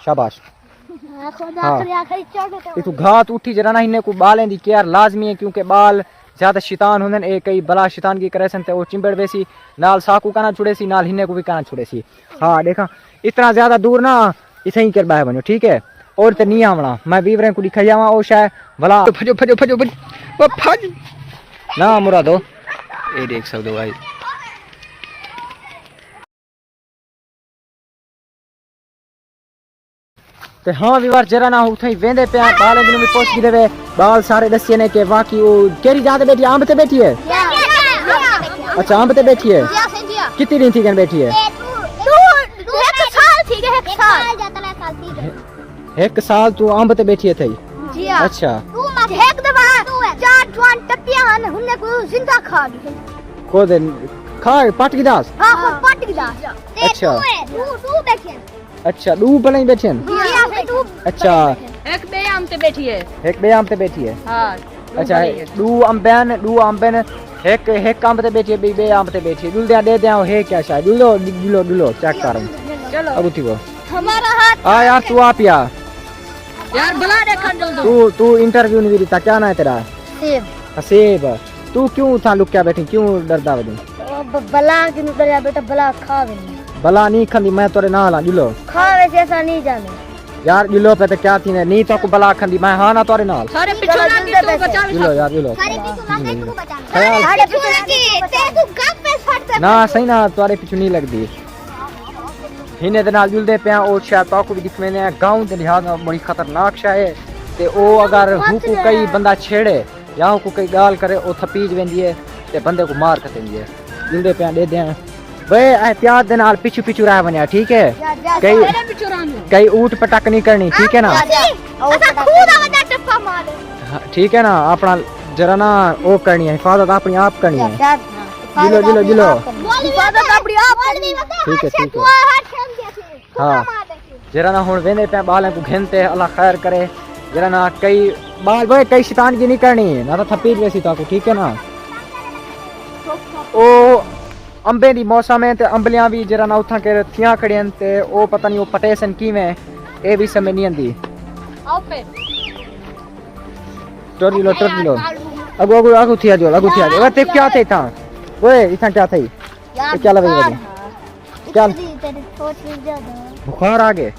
शाबाश। तू घात उठी जरा ना इन्हें को बालें दी केयर लाजमी है क्योंकि बाल ज्यादा शैतान होंदन ए कई बला शैतान की करे सन ते ओ चिंबड़ बेसी नाल साकू का ना छुड़े सी नाल हिन्ने को भी का ना छुड़े सी। हाँ देखा इतना ज्यादा दूर ना इसे ही कर बाय बनो ठीक है और ते नहीं आवना मैं बीवरे को दिखा जावा ओ शाय भला फजो फजो फजो फज ना मुरादो ए देख सकदो भाई। ते हाँ विवार जरा ना उठई वेंदे पे बाल दिन में पोछ देवे बाल सारे दसिए ने के वाकई वो केरी जाते बैठी आंब ते बैठी है। अच्छा आंब ते बैठी है कितनी दिन थी कन बैठी है? एक साल तू आंब ते बैठी है थई। अच्छा एक दफा चार जवान टपियां हमने को जिंदा खा गई को दिन खा पाटकी दास। हां पाटकी दास। अच्छा तू बैठी अच्छा दू बने बैठे हैं। अच्छा एक बे आम ते बैठी है। एक बे आम ते बैठी है। हां अच्छा दू अम्बेन एक आम ते बैठी है बे आम ते बैठी है दुल दे दे है क्या शायद दुलो चेक कर चलो अब उठी वो हमारा हाथ आ यार तू आप यार बुला देखा जल्दी। तू इंटरव्यू नहीं देता क्या ना है तेरा? सेब। सेब तू क्यों था लुक क्या बैठी क्यों डरदा वदी? बला की निकल बेटा बला खा भी बला नहीं खंदी मैं तोरे ना ला जुलो खा वैसे ऐसा नहीं जाने यार जुलो पे तो क्या थी ने नहीं तो को बला खंदी मैं हां ना तोरे नाल सारे पिछो ना की तू बचा जुलो यार जुलो सारे पीछे लगे तू बचा ख्याल सारे पीछे लगे ते तू गप पे फट ना सही ना तोरे पीछे नहीं लगदी हिने दे नाल जुलदे पे ओ शायद तो को भी दिख मैंने गांव दे लिहाज में बड़ी खतरनाक शय है ते ओ अगर हुकू कई बंदा छेड़े या हुकू कई गाल करे ओ थपीज वेंदी है ते बंदे को मार खतेंदी है जुलदे पे दे दे बे एहतियात दे नाल पीछू पीछू रह बनिया ठीक है कई ऊट पटक नहीं करनी ठीक है ना ठीक है ना अपना जरा ना ओ करनी है हिफाजत अपनी आप करनी है जिलो जिलो जिलो ठीक है हाँ जरा ना हुन वेंदे पे बालें को घेनते अल्लाह खैर करे जरा ना कई बाल वे कई शैतान की नहीं करनी ना तो थपीज वैसी ताको ठीक है ना। ओ अंबे दी मौसम है ते अंबलियां भी जरा ना उठा के थियां खड़ियन ते ओ पता नहीं ओ पटेसन कीवें ए भी समझ नहीं आंदी। आओ पे टोरी लो अगो थिया जो वे ते क्या थे था ओए इथा क्या थई ये क्या लगे वदी क्या बुखार आ गए?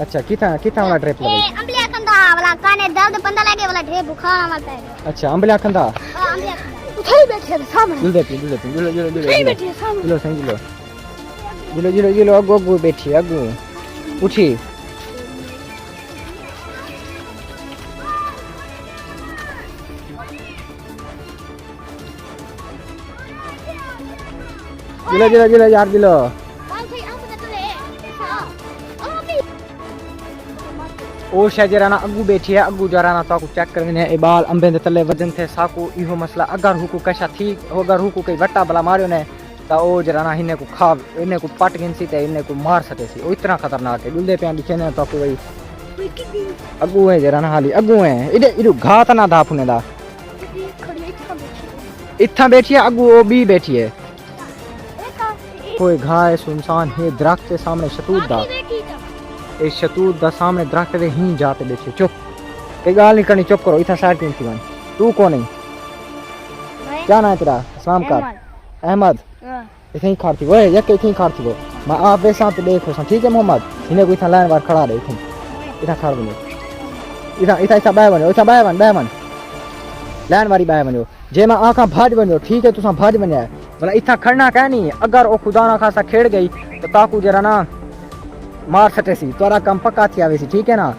अच्छा किथा वाला ड्रिप लगे अंबलिया कंदा वाला काने दर्द पंदा लगे वाला ढेर बुखार वाला है। अच्छा अंबलिया कंदा हां अंबलिया कंदा उठाई बैठे है सामने जुल सही बैठी है सामने जुलो अगो बैठी अगो उठी जिलो यार जिलो ओ शायद जरा ना अगू बैठी है अगू जरा ना ताकू चेक करने ए बाल अंबे दे तले वजन थे साकू इहो मसला अगर हुकू कशा थी अगर हुकू कई वट्टा बला मारियो ने ता ओ जरा ना हिने को खा इने को पट गिनसी ते इने को मार सके सी ओ इतना खतरनाक है दुल्दे पे लिखे ने ताकू वही अगू है जरा ना हाली अगू है इडे घात ना दा फुने दा इथा बैठी है अगू ओ बी बैठी है कोई घाय सुनसान है दरख्त के सामने शतूत दा ए शतूत दा सामने दरख्त दे ही जाते बैठे चुप ए गाल नहीं करनी चुप करो इथा साइड पे थी तू कौन है क्या नाम है तेरा? अस्सलाम का अहमद इथे ही खाती वो यक इथे ही खाती वो मैं आप वे साथ देखो सा ठीक है मोहम्मद इने को इथा लाइन बार खड़ा रहे इथा खड़ा बनो इथा बाय बन लाइन वाली बाय बनो जे मैं आंखा भाज बनो ठीक है तुसा भाज बनिया भला इथा खड़ना कह नहीं अगर ओ खुदा ना खासा खेड़ गई तो ताकू जरा ना मार सके सी तोरा कम पक्का थी आवे सी ठीक है ना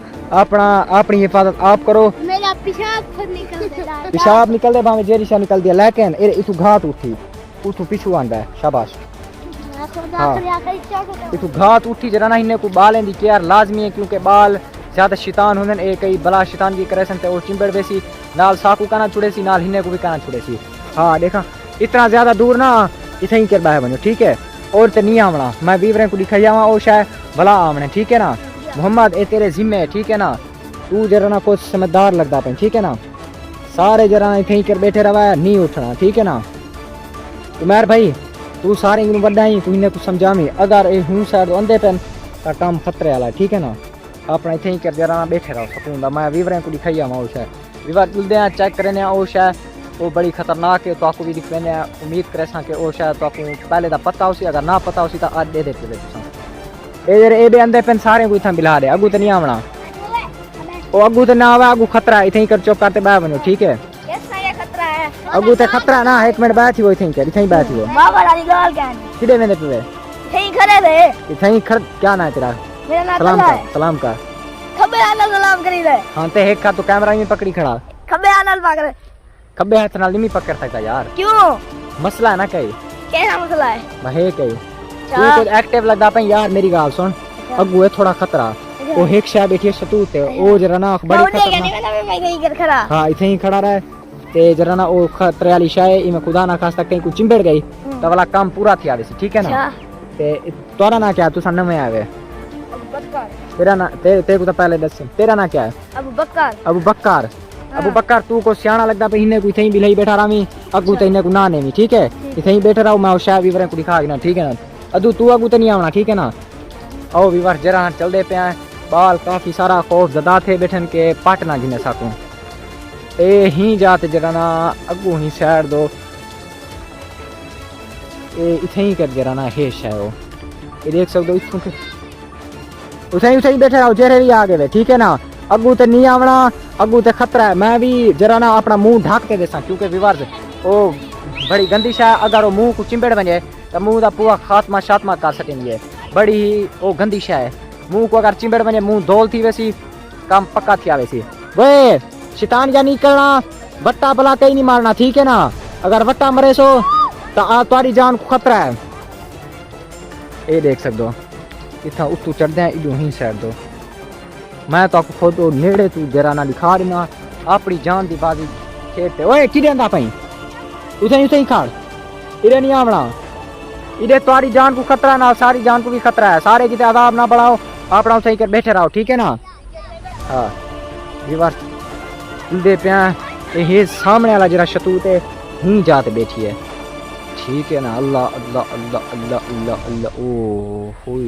अपनी हिफाजत आप करो। मेरा पेशाब खुद निकल दे भावे जेरी शा निकल दिया लेकिन ए इतु घात उठी उठू पिछू आंदा है शाबाश। हाँ इतु घात उठी जरा ना इन्हें को बालें दी केयर लाजमी है क्योंकि बाल ज्यादा शैतान होंदन ए कई बला शैतान की करे सन ते ओ चिंबड़ बेसी नाल साकू का ना छुड़े सी नाल हिन्ने को भी का ना छुड़े सी। हाँ देखा इतना ज्यादा दूर ना इथे ही कर बाय बनो ठीक है और ते नहीं आवना मैं बीवरे को दिखा जावा ओ शायद भला आवने ठीक है ना। मोहम्मद ए तेरे जिम्मे है ठीक है ना तू जरा ना कुछ समझदार लगता पे ठीक है ना सारे जरा ना इथे ही कर बैठे रहा नहीं उठना ठीक है ना। उमर भाई तू सारे बड़ा ही तू इन्हें कुछ समझावी अगर ए हूं साइड अंधे पेन का काम खतरे वाला ठीक है ना। अपना इत्थे ही करदे रहना बैठे रहो सुकून दा मैं वीवरें को दिखाई आवां ओ शे वीवर जुलदे हैं चेक करने ओ शे वो बड़ी खतरनाक है तो आपको भी दिख लेने उम्मीद करे सा कि ओ शायद तो आपको पहले दा पता होसी अगर ना पता होसी तो आज दे देते तुसा ए बे अंदर पेन सारे को इथां मिला दे अगू तो नहीं आवना ओ अगू तो ना आवे अगू खतरा है इथे ही कर चुप करते बाहर बनो ठीक है कैसा ये खतरा है अगू ते खतरा ना एक मिनट बैठी वो इथे ही कर इथे ही बैठी वो बाबा वाली गाल क्या किडे वेंदे पे सही खड़े रे इथे ही खड़ क्या ना है तेरा मेरा नाम सलाम तला कर है सलाम कर खबे आनल सलाम करी ले हां ते एक का तो कैमरा में पकड़ी खड़ा खबे आनल पकड़ खब्बे हाथ नाल नहीं पकड़ सकता यार क्यों मसला है ना कई कैसा मसला है भाई कई तू तो एक्टिव लगदा पे यार मेरी गाल सुन अगू है थोड़ा खतरा ओ एक शा बैठी शतूत है ओ जरा ना बड़ी खतरनाक मैं नहीं कर खड़ा हां इथे ही खड़ा रहे ते जरा ना ओ खतरे वाली शाय इमे खुदा ना खास्ता कहीं को चिंबड़ गई तो वाला काम पूरा थी आवे ठीक है ना ते तोरा ना क्या तू सन में आवे तेरा ना तेरे को तो पहले दस तेरा ना क्या है अबू बकर अबू बकर तू को सियाना लगदा पे इने को इथे ही बिलाई बैठा रामी अगू ते इने को ना नेमी ठीक है इथे ही बैठा रहो मैं शाय वीवर को दिखा ना ठीक है ना अदू तू अगू तो नहीं आवना ठीक है ना आओ वीवर जरा चल दे पे बाल काफी सारा खौफ ज़दा थे बैठन के पट ना गिने सकूं ए ही जाते जरा ना अगू ही साइड दो ए इथे ही कर जरा ना हेश है वो ये देख सकते हो इथों के उसे ही बैठे रहो जेरे भी आ गए ठीक है ना अगू ते नहीं आवना अगू ते खतरा है मैं भी जरा ना अपना मुंह ढक के देसा क्योंकि विवार ओ बड़ी गंदी शा अगर वो मुंह को चिंबड़ बन जाए तो मुंह दा पूरा खात्मा शात्मा कर सकेंगे बड़ी ही ओ गंदी शा है मुंह को अगर चिंबड़ बने मुंह धोल थी वैसी काम पक्का थी वैसी वे शैतान या नहीं करना वट्टा भला कहीं नहीं मारना ठीक है ना अगर वट्टा मरे सो तो तुम्हारी जान को खतरा है ये देख सकते हो इतना उतू चढ़ते हैं इधर ही साइड दो मैं तो आपको खुद नेड़े तू जरा ना दिखा देना अपनी जान की बाजी खेलते ओए किधर आंदा पई उसे ही खाड़ इधर नहीं आवना इधर तुम्हारी जान को खतरा ना सारी जान को भी खतरा है सारे किते अदाब ना बढ़ाओ अपना उसे कर बैठे रहो ठीक है ना हाँ दीवार दे पे ये सामने वाला जरा शतूत है ही जाते बैठी है ठीक है ना अल्लाह अल्लाह अल्लाह अल्लाह अल्लाह अल्लाह ओ हुई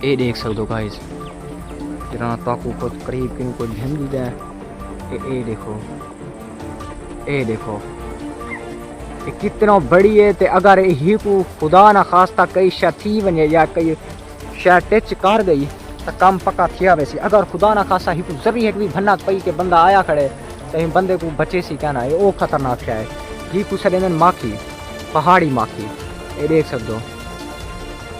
ये देख सकते हो गाइस जरा ताकू को करीब किन को ध्यान दी जाए ये देखो ये कितना बड़ी है ते अगर ही को खुदा ना खास्ता कई शथी बने या कई शायद टच कर गई तो काम पक्का थिया वैसे अगर खुदा ना खास्ता ही को जरी है कि भन्ना पई के बंदा आया खड़े तो बंदे को बचे सी कहना है वो खतरनाक है ही कुछ सडेंदन माखी पहाड़ी माखी ये देख सकते हो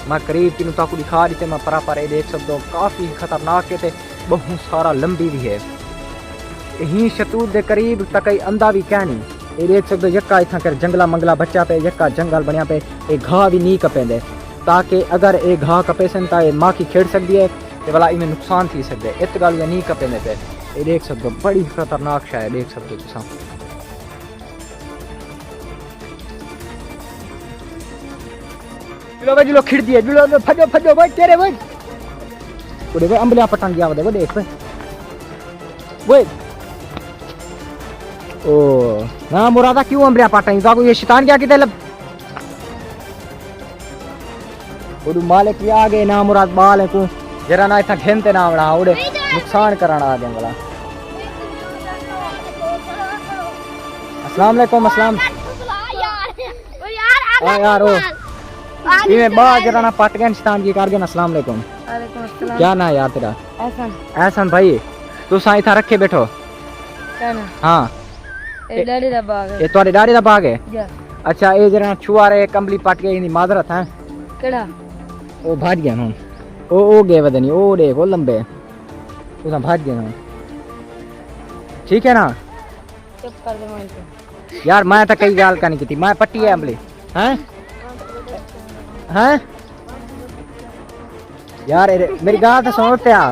मैं करीब तीनों ताकू दिखा दी मैं परा पर ये देख सकते हो काफ़ी खतरनाक है बहुत सारा लंबी भी है यही शतूत दे करीब तक अंधा भी क्या नहीं ये देख सकते हो यक्का इतना कर जंगला मंगला बच्चा पे यक्का जंगल बनया पे एक घाह भी नहीं कपेंदे ताकि अगर एक घाह कपे सन तो ये माखी खेड़ सकती है तो भला इनमें नुकसान थी सकते इत गल नहीं कपेंदे पे ये देख सकते हो बड़ी खतरनाक शायद देख सकते हो तुम जुलो खिड़ दिए जुलो फजो फजो भाई तेरे भाई वो देखो अंबलिया पटन गया वो देखो देख पे वो ओ ना मुरादा क्यों अंबलिया पटन तो ये शैतान क्या किते लब वो मालिक आ गए ना मुराद बाल है को जरा ना इतना घेनते ना आवड़ा उड़े नुकसान कराना आ गए वाला अस्सलाम वालेकुम अस्सलाम यार ओ इमे बा जरा ना पट शैतान की कर गए अस्सलाम वालेकुम क्या ना यार तेरा एहसन भाई तू साई था रखे बैठो हाँ ये डाड़ी दा बाग है ये तोरे डाड़ी दा बाग है अच्छा ये जरा छुआ रे कंबली पट गई नी माजरत है केड़ा ओ भाग गया हूं ओ गए वदनी ओ देखो लंबे तू भाग गया हूं ठीक है ना चुप कर दे मैं यार मैं तो कई गाल का नहीं की मैं पट्टी है अमली हैं हैं यार मेरी गाल तो सुनते आ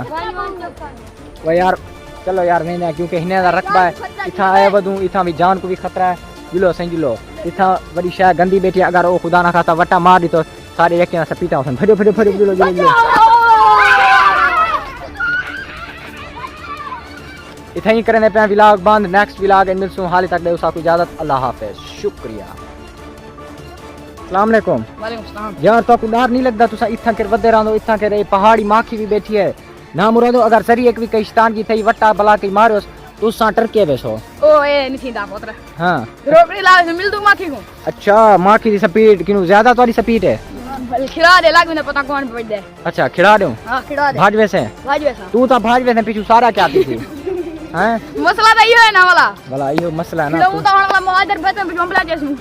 वो यार चलो यार मैं क्योंकि हिने दा रकबा है इथा आया वदू इथा भी जान को भी खतरा है जुलो सही जुलो इथा बड़ी शाय गंदी बेटी अगर वो खुदा ना खाता वट्टा मार दी तो सारे यके से पीटा उठन फड़ो फड़ो फड़ो जुलो जुलो इथा ही करने पे व्लॉग बंद नेक्स्ट व्लॉग मिलसूं हाल तक दे उसा को इजाजत अल्लाह हाफिज शुक्रिया। अस्सलाम वालेकुम वालेकुम सलाम यार तो को डर नहीं लगदा तुसा इत्था कर वदे रहंदो इत्था कर पहाड़ी माखी भी बैठी है ना मुरादो अगर सरी एक भी कई शैतान की थई वट्टा बला के मारियो तुसा टरके वेसो ओ ए नहीं थींदा पुत्र हां रोकड़ी लावे मिल दूं माखी को अच्छा माखी की स्पीड किनु ज्यादा तुम्हारी स्पीड है खिला दे लाग में पता कौन पड़ दे अच्छा खिला दूं हां खिला दे भाज वैसे भाज वैसा तू तो भाज वैसे पीछू सारा क्या थी हैं मसला तो ये है ना वाला भला यो मसला है ना खिलाऊं तो वाला मुहाजिर बेत में बिजों बला जैसू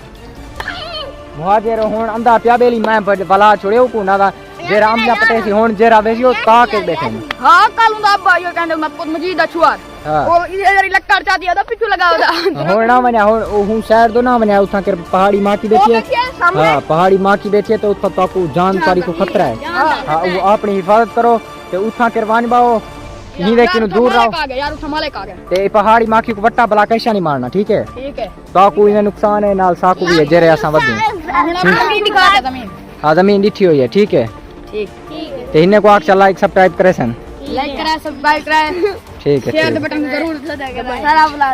मुहाजिर हुन अंदा प्या बेली मैं भला छोड़ियो को ना जेरा अम्बिया पटे सी हुन जेरा वेसियो ता के बैठे हां कालू दा अब्बा यो कहंदे मैं पुत मजीद दा छुआर हां और ये जरी लक्कड़ चाती दा पिछू लगाओ दा हुन ना मने हुन शहर दो ना मने उठा के पहाड़ी माखी बैठी है हां पहाड़ी माखी बैठी है तो उठा तो को जानकारी को खतरा है हां वो अपनी हिफाजत करो ते उठा के वान बाओ नहीं लेकिन दूर रहो यार उठा मालिक आ गए ते पहाड़ी माखी को वट्टा बला कैसा नहीं मारना ठीक है ठीक है तो को इने नुकसान है नाल साकू भी है जेरे असा वदू हुन दिखा दे जमीन हां जमीन डिठी हुई है ठीक है ठीक ते इने को आग चला एक सब्सक्राइब करे सन लाइक करा सब्सक्राइब करा ठीक है शेयर द बटन जरूर दबाएगा सारा बला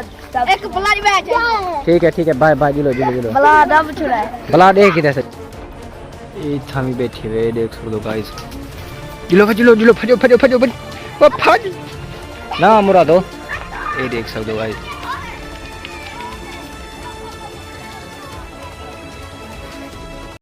एक बला बैठ ठीक है बाय बाय जिलो जिलो जिलो बला दब छुड़ा है भला देख इधर से ये थामी बैठी हुए देख सकते हो गाइस जिलो जिलो फजो ओ फज ना मुरादो ये देख सकते हो गाइस